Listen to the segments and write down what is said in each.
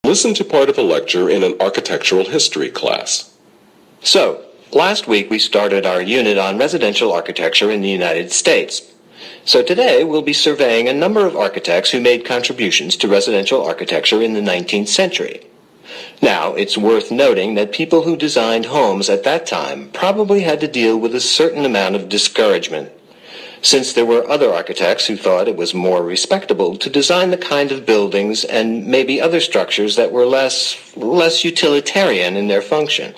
Listen to part of a lecture in an architectural history class. So, last week we started our unit on residential architecture in the United States. So today we'll be surveying a number of architects who made contributions to residential architecture in the 19th century. Now, it's worth noting that people who designed homes at that time probably had to deal with a certain amount of discouragement, since there were other architects who thought it was more respectable to design the kind of buildings and maybe other structures that were less utilitarian in their function.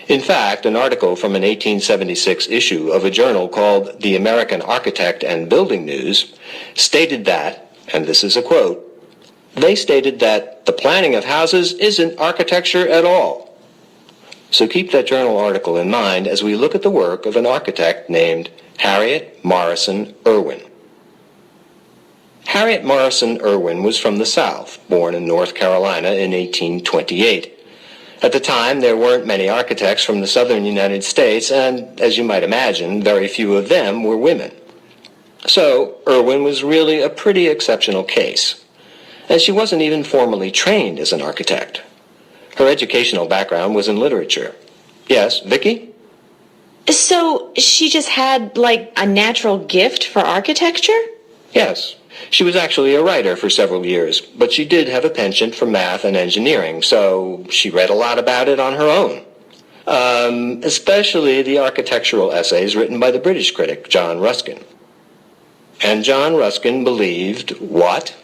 In fact, an article from an 1876 issue of a journal called The American Architect and Building News stated that, and this is a quote, they stated that the planning of houses isn't architecture at all. So keep that journal article in mind as we look at the work of an architect named Harriet Morrison Irwin. Harriet Morrison Irwin was from the South, born in North Carolina in 1828. At the time, there weren't many architects from the southern United States, and, as you might imagine, very few of them were women. So, Irwin was really a pretty exceptional case, and she wasn't even formally trained as an architect. Her educational background was in literature. Yes, Vicki? So, she just had, a natural gift for architecture? Yes. She was actually a writer for several years, but she did have a penchant for math and engineering, so she read a lot about it on her own. Especially the architectural essays written by the British critic, John Ruskin. And John Ruskin believed what?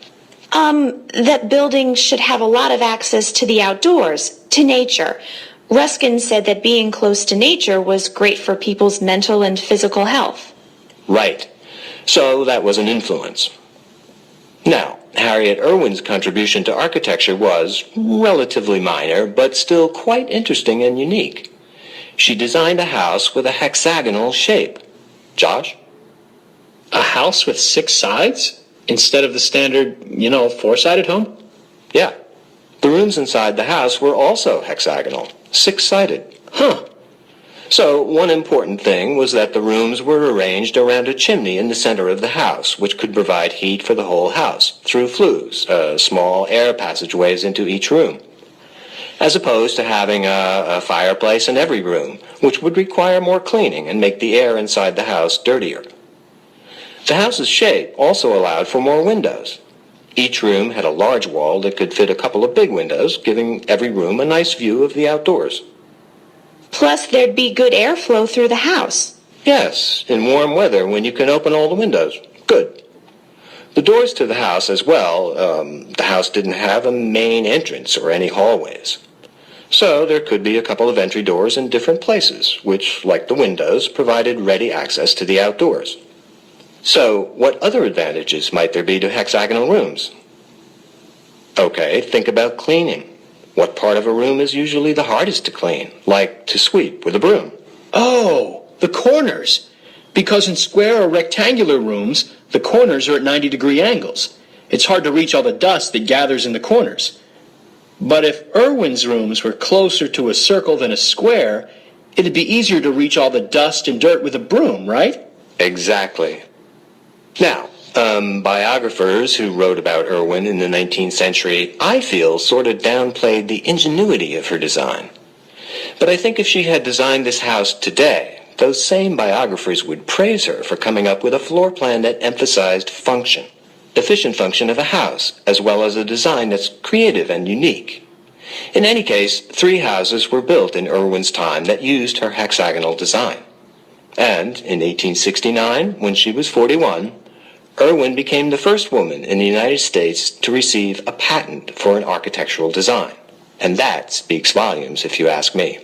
That buildings should have a lot of access to the outdoors, to nature. Ruskin said that being close to nature was great for people's mental and physical health. Right. So that was an influence. Now, Harriet Irwin's contribution to architecture was relatively minor, but still quite interesting and unique. She designed a house with a hexagonal shape. Josh? A house with 6 sides? Instead of the standard, 4-sided home? Yeah. The rooms inside the house were also hexagonal, 6-sided. Huh. So one important thing was that the rooms were arranged around a chimney in the center of the house, which could provide heat for the whole house through flues, small air passageways into each room, as opposed to having a fireplace in every room, which would require more cleaning and make the air inside the house dirtier. The house's shape also allowed for more windows. Each room had a large wall that could fit a couple of big windows, giving every room a nice view of the outdoors. Plus, there'd be good airflow through the house. Yes, in warm weather when you can open all the windows. Good. The doors to the house as well, the house didn't have a main entrance or any hallways. So there could be a couple of entry doors in different places, which, like the windows, provided ready access to the outdoors. So what other advantages might there be to hexagonal rooms? Okay, think about cleaning. What part of a room is usually the hardest to clean, like to sweep with a broom? Oh, the corners. Because in square or rectangular rooms, the corners are at 90-degree angles. It's hard to reach all the dust that gathers in the corners. But if Irwin's rooms were closer to a circle than a square, it'd be easier to reach all the dust and dirt with a broom, right? Exactly. Now, biographers who wrote about Irwin in the 19th century, I feel, sort of downplayed the ingenuity of her design. But I think if she had designed this house today, those same biographers would praise her for coming up with a floor plan that emphasized function, efficient function of a house, as well as a design that's creative and unique. In any case, 3 houses were built in Irwin's time that used her hexagonal design. And in 1869, when she was 41, Irwin became the first woman in the United States to receive a patent for an architectural design. And that speaks volumes, if you ask me.